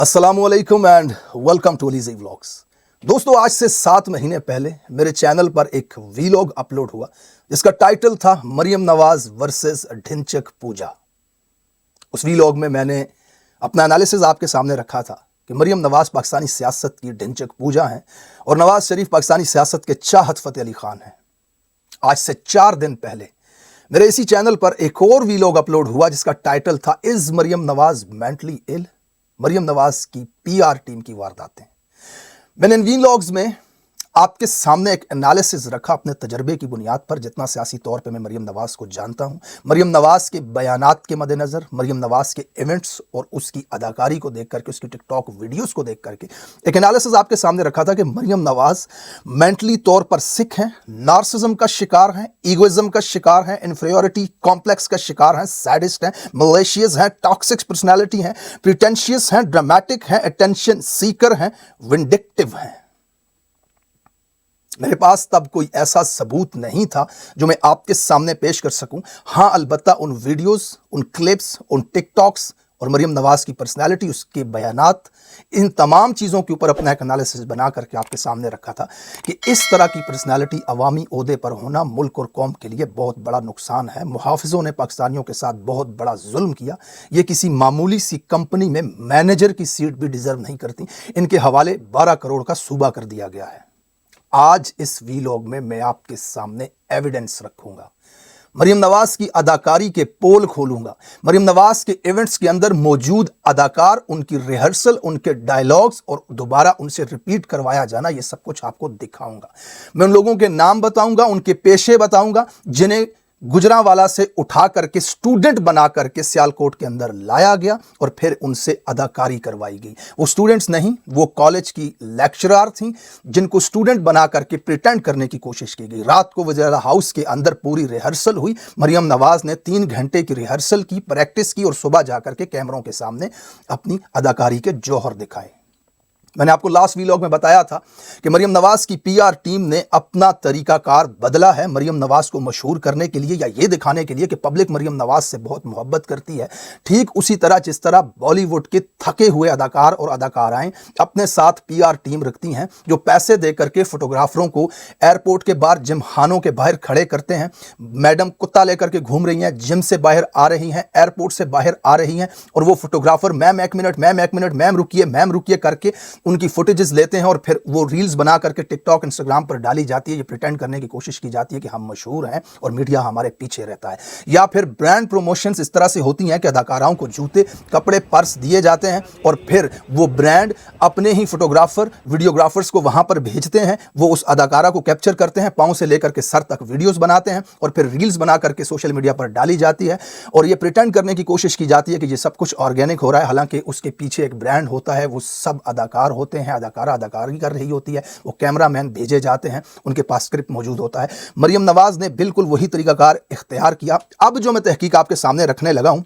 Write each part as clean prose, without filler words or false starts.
अस्सलामुअलैकुम and welcome to अलीज़ी vlogs. दोस्तों, आज से 7 महीने पहले मेरे चैनल पर एक वीलॉग अपलोड हुआ जिसका टाइटल था मरियम नवाज वर्सेस ढिंचक पूजा। उस वीलॉग में मैंने अपना एनालिसिस आपके सामने रखा था कि मरियम नवाज पाकिस्तानी सियासत की ढिंचक पूजा हैं और नवाज शरीफ पाकिस्तानी सियासत के चाहत फतेह अली खान हैं। आज से 4 दिन पहले मेरे इसी चैनल पर एक और वीलॉग अपलोड हुआ जिसका टाइटल था is Maryam Nawaz mentally ill. Maryam Nawaz की पीआर टीम की वारदातें। मैंने इन वीलॉग्स में आपके सामने एक एनालिसिस रखा अपने तजर्बे की बुनियाद पर। जितना सियासी तौर पे मैं मरियम नवाज को जानता हूं, मरियम नवाज के बयानात के मद्देनजर, मरियम नवाज के इवेंट्स और उसकी अदाकारी को देख करके, उसकी टिकटॉक वीडियोस को देख करके एक एनालिसिस आपके सामने रखा था कि मरियम नवाज मेंटली तौर पर सिक हैं, नार्सिज्म का शिकार हैं, ईगोइज्म का शिकार हैं, इन्फीरियरिटी कॉम्प्लेक्स का शिकार हैं, सैडिस्ट हैं, मलेशियस हैं, टॉक्सिक पर्सनैलिटी हैं, प्रिटेंशियस हैं, ड्रामेटिक हैं, अटेंशन सीकर हैं, विंडिक्टिव हैं। मेरे पास तब कोई ऐसा सबूत नहीं था जो मैं आपके सामने पेश कर सकूं। हां, अलबत्ता उन वीडियोस, उन क्लिप्स, उन टिकटॉक्स और मरियम नवाज की पर्सनालिटी, उसके बयानात, इन तमाम चीज़ों के ऊपर अपना एक एनालिसिस बना करके आपके सामने रखा था कि इस तरह की पर्सनालिटी अवामी ओहदे पर होना मुल्क और कौम के लिए बहुत बड़ा नुकसान है। मुहाफिजों ने पाकिस्तानियों के साथ बहुत बड़ा जुल्म किया। ये किसी मामूली सी कंपनी में मैनेजर की सीट भी डिजर्व नहीं करती। इनके हवाले 12 करोड़ का सूबा कर दिया गया है। आज इस वीलॉग में मैं आपके सामने एविडेंस रखूंगा, मरियम नवाज की अदाकारी के पोल खोलूंगा, मरियम नवाज के इवेंट्स के अंदर मौजूद अदाकार, उनकी रिहर्सल, उनके डायलॉग्स और दोबारा उनसे रिपीट करवाया जाना, ये सब कुछ आपको दिखाऊंगा। मैं उन लोगों के नाम बताऊंगा, उनके पेशे बताऊंगा जिन्हें गुजरांवाला से उठा करके स्टूडेंट बना करके सियालकोट के अंदर लाया गया और फिर उनसे अदाकारी करवाई गई। वो स्टूडेंट्स नहीं, वो कॉलेज की लेक्चरर थीं जिनको स्टूडेंट बना करके प्रिटेंड करने की कोशिश की गई। रात को वज़ीर हाउस के अंदर पूरी रिहर्सल हुई। मरियम नवाज ने 3 घंटे की रिहर्सल की, प्रैक्टिस की और सुबह जाकर के कैमरों के सामने अपनी अदाकारी के जौहर दिखाए। मैंने आपको लास्ट वीलॉग में बताया था कि मरियम नवाज की पीआर टीम ने अपना तरीकाकार बदला है मरियम नवाज को मशहूर करने के लिए, या ये दिखाने के लिए कि पब्लिक मरियम नवाज से बहुत मोहब्बत करती है। ठीक उसी तरह जिस तरह बॉलीवुड के थके हुए अदाकार और अदाकाराएं अपने साथ पीआर टीम रखती हैं जो पैसे दे करके फोटोग्राफरों को एयरपोर्ट के बाहर जिमखानों के बाहर खड़े करते हैं। मैडम कुत्ता लेकर के घूम रही हैं, जिम से बाहर आ रही हैं, एयरपोर्ट से बाहर आ रही हैं और वो photographer ma'am 1 minute, ma'am 1 minute, ma'am रुकिए करके उनकी फुटेजेस लेते हैं और फिर वो रील्स बना करके टिकटॉक, इंस्टाग्राम पर डाली जाती है। ये प्रिटेंड करने की कोशिश की जाती है कि हम मशहूर हैं और मीडिया हमारे पीछे रहता है। या फिर ब्रांड प्रमोशंस इस तरह से होती हैं कि अदाकाराओं को जूते, कपड़े, पर्स दिए जाते हैं और फिर वो ब्रांड अपने ही फोटोग्राफर, वीडियोग्राफर्स को वहां पर भेजते हैं। वो उस अदाकारा को कैप्चर करते हैं, पांव से लेकर के सर तक वीडियोस बनाते हैं और फिर रील्स बना करके सोशल मीडिया पर डाली जाती है और ये प्रिटेंड करने की कोशिश की जाती है कि ये सब कुछ ऑर्गेनिक हो रहा है। हालांकि उसके पीछे एक ब्रांड होता है, वो सब अदाकार होते हैं, अदाकारा अदाकारी कर रही होती है, वो कैमरामैन भेजे जाते हैं, उनके पास स्क्रिप्ट मौजूद होता है। मरियम नवाज ने बिल्कुल वही तरीकाकार इख्तियार किया। अब जो मैं तहकीक आपके सामने रखने लगा हूं,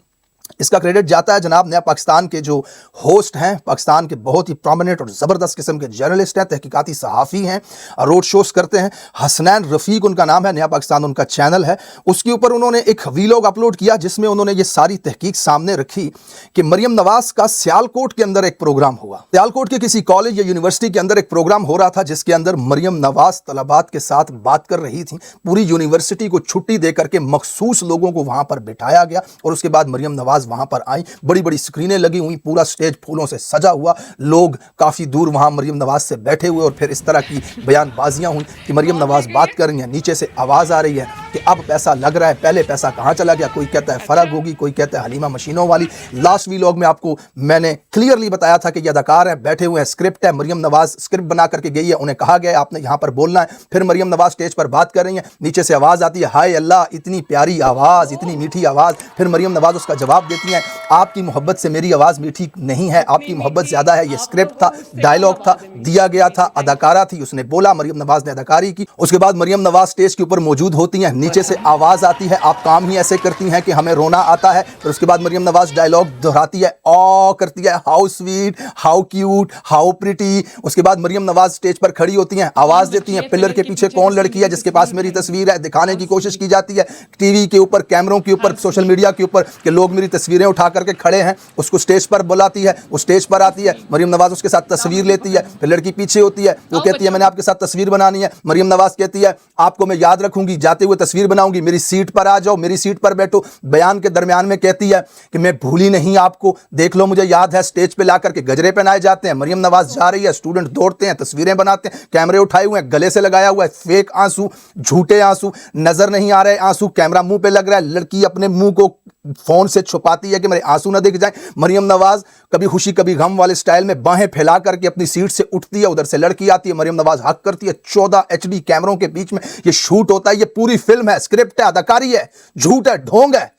इसका क्रेडिट जाता है जनाब नया पाकिस्तान के जो होस्ट हैं, पाकिस्तान के बहुत ही प्रोमिनेंट और ज़बरदस्त किस्म के जर्नलिस्ट हैं, तहकीकाती सहाफ़ी हैं, रोड शोज करते हैं। हसनैन रफ़ीक उनका नाम है, नया पाकिस्तान उनका चैनल है। उसके ऊपर उन्होंने एक वीलॉग अपलोड किया जिसमें उन्होंने ये सारी तहकीक सामने रखी कि मरियम नवाज का सियालकोट के अंदर एक प्रोग्राम हुआ। सियालकोट के किसी कॉलेज या यूनिवर्सिटी के अंदर एक प्रोग्राम हो रहा था जिसके अंदर मरियम नवाज तलबात के साथ बात कर रही थी। पूरी यूनिवर्सिटी को छुट्टी दे करके मखसूस लोगों को वहां पर बिठाया गया और उसके बाद मरियम नवाज वहां पर आई। बड़ी बड़ी स्क्रीनें लगी हुई, पूरा स्टेज फूलों से सजा हुआ, लोग काफी दूर वहां मरियम नवाज से बैठे हुए और फिर इस तरह की बयानबाजियां हुई कि मरियम नवाज बात कर रही हैं, नीचे से आवाज आ रही है कि अब पैसा लग रहा है, पहले पैसा कहां चला गया। कोई कहता है फराग होगी, कोई कहता है हलीमा मशीनों वाली। लास्ट वीलॉग में आपको मैंने क्लियरली बताया था कि ये अदाकार है, बैठे हुए हैं, स्क्रिप्ट है, मरियम नवाज स्क्रिप्ट बना करके गई है, उन्हें कहा गया आपने यहां पर बोलना है। फिर मरियम नवाज स्टेज पर बात कर रही है, नीचे से आवाज आती है, हाय अल्लाह, इतनी प्यारी आवाज, इतनी मीठी आवाज। फिर मरियम नवाज उसका जवाब देती है, आपकी मोहब्बत से मेरी आवाज़ मीठी नहीं है, आपकी मोहब्बत ज़्यादा है। ये स्क्रिप्ट था, डायलॉग था, दिया गया था, अदाकारा थी, उसने बोला, मरियम नवाज ने अदाकारी की। उसके बाद मरियम नवाज स्टेज के ऊपर मौजूद होती हैं, नीचे से आवाज़ आती है, आप काम ही ऐसे करती हैं कि हमें रोना आता है। फिर उसके बाद मरियम नवाज डायलॉग दोहराती है, ओ करती है, how sweet, how cute, how pretty. उसके बाद मरियम नवाज स्टेज पर खड़ी होती हैं, आवाज़ देती हैं, पिलर के पीछे कौन लड़की है जिसके पास मेरी तस्वीर है, दिखाने की कोशिश की जाती है टीवी के ऊपर, कैमरों के ऊपर, सोशल मीडिया के ऊपर कि लोग मेरी तस्वीरें उठा करके खड़े हैं। उसको स्टेज पर बुलाती है, वो स्टेज पर आती है, मरियम नवाज उसके साथ तस्वीर लेती है। फिर लड़की पीछे होती है, वो कहती है मैंने आपके साथ तस्वीर बनानी है। मरियम नवाज कहती है आपको मैं याद रखूंगी, जाते हुए तस्वीर बनाऊंगी, मेरी सीट पर आ जाओ, मेरी सीट पर बैठो। बयान के दरमियान में कहती है कि मैं भूली नहीं आपको, देख लो मुझे याद है। स्टेज पे ला करके गजरे पहनाए जाते हैं, मरियम नवाज जा रही है, स्टूडेंट दौड़ते हैं, तस्वीरें बनाते हैं, कैमरे उठाए हुए हैं, गले से लगाया हुआ है फेक आंसू, झूठे आंसू, नजर नहीं आ रहे आंसू, कैमरा मुंह पे लग रहा है। लड़की अपने मुंह को फोन से छुपाती है कि मेरे आंसू ना दिख जाए। मरियम नवाज कभी खुशी कभी गम वाले स्टाइल में बाहें फैला करके अपनी सीट से उठती है, उधर से लड़की आती है, मरियम नवाज हक करती है। 14 HD कैमरों के बीच में ये शूट होता है, ये पूरी फिल्म है, स्क्रिप्ट है, अदाकारी है, झूठ है, ढोंग है।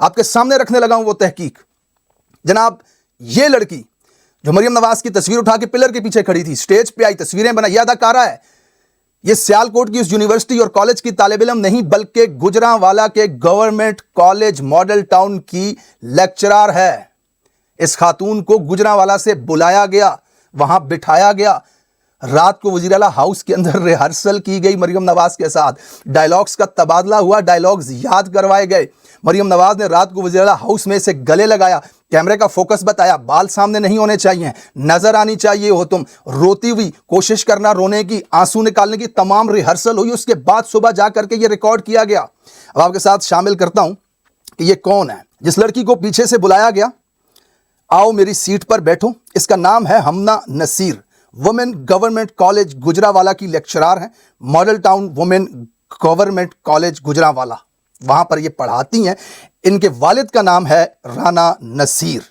आपके सामने रखने लगा हूं वो तहकीक। जनाब, ये लड़की जो मरियम नवाज की तस्वीर उठा के पिलर के पीछे खड़ी थी, स्टेज पे आई, तस्वीरें बनाई, ये अदाकारा है। ये सियालकोट की उस यूनिवर्सिटी और कॉलेज की तालिब इल्म नहीं, बल्कि गुजरांवाला के गवर्नमेंट कॉलेज मॉडल टाउन की लेक्चरर है। इस खातून को गुजरांवाला से बुलाया गया, वहां बिठाया गया, रात को वजीर आला हाउस के अंदर रिहर्सल की गई मरियम नवाज के साथ, डायलॉग्स का तबादला हुआ, डायलॉग्स याद करवाए गए। मरियम नवाज ने रात को वजीर आला हाउस में से गले लगाया, कैमरे का फोकस बताया, बाल सामने नहीं होने चाहिए, नजर आनी चाहिए हो तुम, रोती हुई, कोशिश करना रोने की, आंसू निकालने की, तमाम रिहर्सल हुई। उसके बाद सुबह जा करके ये रिकॉर्ड किया गया। अब आपके साथ शामिल करता हूं कि ये कौन है। जिस लड़की को पीछे से बुलाया गया, आओ मेरी सीट पर बैठो, इसका नाम है Humna Naseer, women government college Gujranwala की लेक्चरर हैं। Model town women government college Gujranwala, वहां पर ये पढ़ाती हैं। इनके वालिद का नाम है राना नसीर।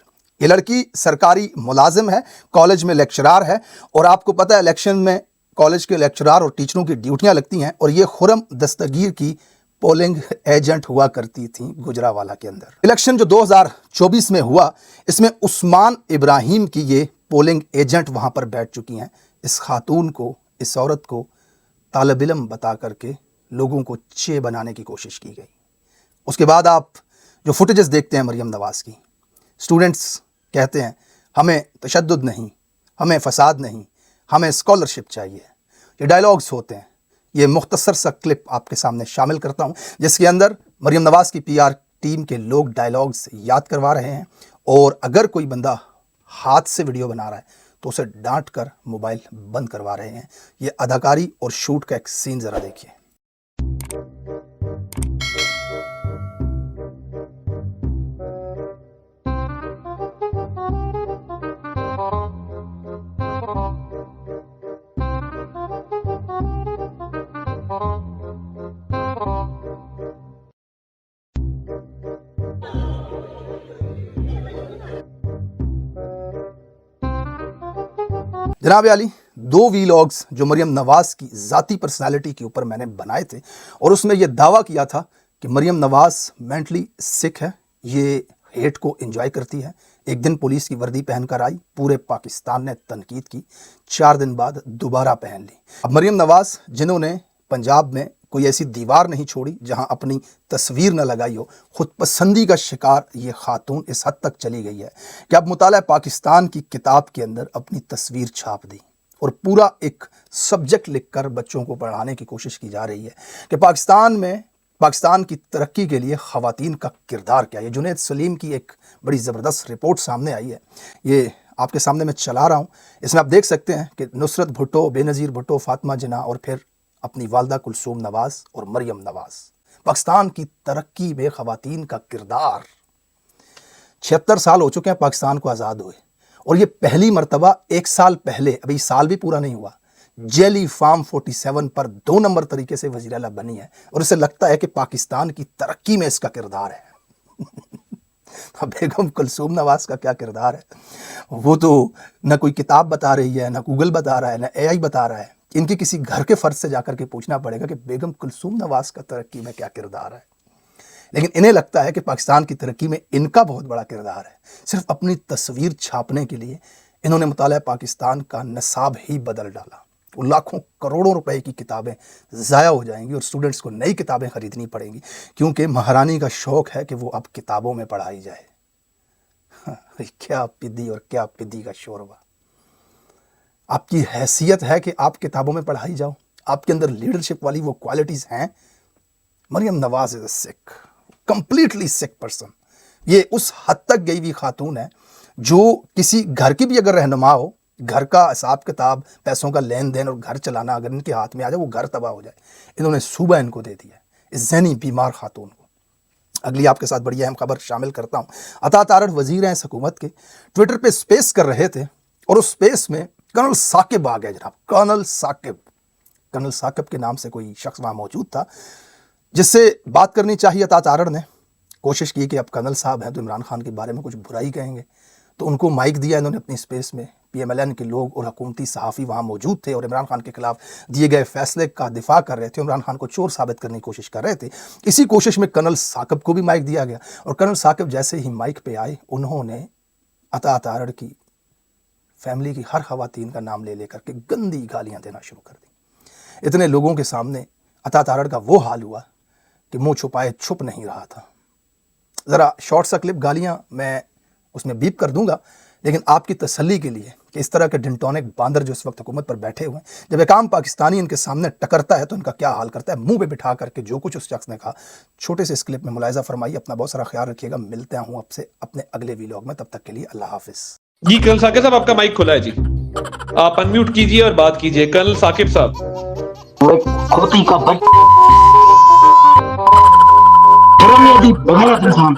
ये लड़की सरकारी मुलाजिम है, कॉलेज में लेक्चरर है। और आपको पता है इलेक्शन में कॉलेज के लेक्चरर और टीचरों की ड्यूटियां लगती हैं, और ये खुरम दस्तगीर की पोलिंग एजेंट हुआ करती थी गुजरांवाला के अंदर। इलेक्शन जो 2024 में हुआ, इसमें उस्मान इब्राहिम की ये पोलिंग एजेंट वहां पर बैठ चुकी हैं। इस खातून को, इस औरत को तालिब इल्म बता करके लोगों को चे बनाने की कोशिश की गई। उसके बाद आप जो फुटेजेस देखते हैं मरियम नवाज की, स्टूडेंट्स कहते हैं हमें तशद्दुद नहीं, हमें फसाद नहीं, हमें स्कॉलरशिप चाहिए। ये डायलॉग्स होते हैं। ये मुख्तसर सा क्लिप आपके सामने शामिल करता हूं, जिसके अंदर मरियम नवाज की PR टीम के लोग डायलॉग्स याद करवा रहे हैं, और अगर कोई बंदा हाथ से वीडियो बना रहा है तो उसे डांट कर मोबाइल बंद करवा रहे हैं। ये अदाकारी और शूट का एक सीन ज़रा देखिए। जनाब आली, 2 वीलॉग्स जो मरियम नवाज की ज़ाती पर्सनालिटी के ऊपर मैंने बनाए थे, और उसमें यह दावा किया था कि मरियम नवाज मेंटली सिक है, ये हेट को एंजॉय करती है। एक दिन पुलिस की वर्दी पहनकर आई, पूरे पाकिस्तान ने तनकीद की, 4 दिन बाद दोबारा पहन ली। अब मरियम नवाज, जिन्होंने पंजाब में कोई ऐसी दीवार नहीं छोड़ी जहां अपनी तस्वीर न लगाई हो, खुद पसंदी का शिकार ये खातून इस हद तक चली गई है कि अब मुताला पाकिस्तान की किताब के अंदर अपनी तस्वीर छाप दी, और पूरा एक सब्जेक्ट लिखकर बच्चों को पढ़ाने की कोशिश की जा रही है कि पाकिस्तान की तरक्की के लिए ख़वातीन का किरदार क्या है। जुनैद सलीम की एक बड़ी ज़बरदस्त रिपोर्ट सामने आई है, ये आपके सामने मैं चला रहा हूँ। इसमें आप देख सकते हैं कि नुसरत भुट्टो, बेनज़ीर भुट्टो, फातिमा जिन्ना और फिर अपनी वालदा कुलसूम नवाज और मरियम नवाज, पाकिस्तान की तरक्की में ख़वातीन का किरदार। 76 साल हो चुके हैं पाकिस्तान को आज़ाद हुए, और ये पहली मरतबा 1 साल पहले, अभी साल भी पूरा नहीं हुआ, जेली फार्म 47 पर 2 नंबर तरीके से वज़ीर आला बनी है, और इसे लगता है कि पाकिस्तान की तरक्की में इसका किरदार है। बेगम कुलसूम नवाज का क्या किरदार है, वो तो न कोई किताब बता रही है, न गूगल बता रहा है, न AI बता रहा है। इनके किसी घर के फर्द से जाकर के पूछना पड़ेगा कि बेगम कुलसूम नवाज का तरक्की में क्या किरदार है। लेकिन इन्हें लगता है कि पाकिस्तान की तरक्की में इनका बहुत बड़ा किरदार है। सिर्फ अपनी तस्वीर छापने के लिए इन्होंने मुताला पाकिस्तान का नसाब ही बदल डाला। وہ لاکھوں کروڑوں روپے کی کتابیں ضائع ہو جائیں گی اور اسٹوڈنٹس کو نئی کتابیں خریدنی پڑیں گی، کیونکہ مہارانی کا شوق ہے کہ وہ اب کتابوں میں پڑھائی جائے۔ کیا پدی اور کیا پدی کا شوربہ۔ آپ کی حیثیت ہے کہ آپ کتابوں میں پڑھائی جاؤ، آپ کے اندر لیڈرشپ والی وہ کوالٹیز ہیں۔ مریم نواز از اے سک، کمپلیٹلی سک پرسن۔ یہ اس حد تک گئی ہوئی خاتون ہے جو کسی گھر کی بھی اگر رہنما ہو، گھر کا حساب کتاب، پیسوں کا لین دین اور گھر چلانا اگر ان کے ہاتھ میں آ جائے، وہ گھر تباہ ہو جائے۔ انہوں نے صوبہ ان کو دے دیا ہے، اس ذہنی بیمار خاتون کو۔ اگلی آپ کے ساتھ بڑی اہم خبر شامل کرتا ہوں۔ عطا تارڑ وزیر ہیں اس حکومت کے، ٹویٹر پہ سپیس کر رہے تھے اور اس سپیس میں کرنل ثاقب آ گیا جناب، کرنل ثاقب کے نام سے کوئی شخص وہاں موجود تھا جس سے بات کرنی چاہیے۔ عطا تارڑ نے کوشش کی کہ اب کرنل صاحب ہیں تو عمران خان کے بارے میں کچھ برائی کہیں گے، تو ان کو مائک دیا انہوں نے اپنی سپیس میں۔ پی ایم ایل این کے لوگ اور حکومتی صحافی وہاں موجود تھے اور عمران خان کے خلاف دیے گئے فیصلے کا دفاع کر رہے تھے، عمران خان کو چور ثابت کرنے کی کوشش کر رہے تھے۔ اسی کوشش میں کرنل ثاقب کو بھی مائک دیا گیا اور کرنل ثاقب جیسے ہی مائک پہ آئے، انہوں نے عطا تارڑ کی فیملی کی ہر خواتین کا نام لے لے کر کے گندی گالیاں دینا شروع کر دی۔ اتنے لوگوں کے سامنے عطا تارڑ کا وہ حال ہوا کہ منہ چھپائے چھپ نہیں رہا تھا۔ ذرا شارٹ سا کلپ گالیاں میں اس میں بیپ کر دوں گا، لیکن آپ کی تسلی کے لیے کہ اس طرح کے ڈنٹونک باندر جو اس وقت حکومت پر بیٹھے ہوئے ہیں، جب ایک عام پاکستانی ان کے سامنے ٹکرتا ہے تو ان کا کیا حال کرتا ہے، منہ پہ بٹھا کر کے جو کچھ اس شخص نے کہا۔ چھوٹے سے اس کلپ میں ملاحظہ فرمائیے۔ اپنا بہت سارا خیال رکھیے گا، ملتے ہوں آپ سے اپنے اگلے ویلاگ میں، تب تک کے لیے اللہ حافظ۔ جی کرنل ثاقب صاحب، آپ کا مائک کھلا ہے جی، آپ انمیوٹ کیجئے اور بات کیجئے۔ کرنل ثاقب صاحب، کھوتی کا بچہ انسان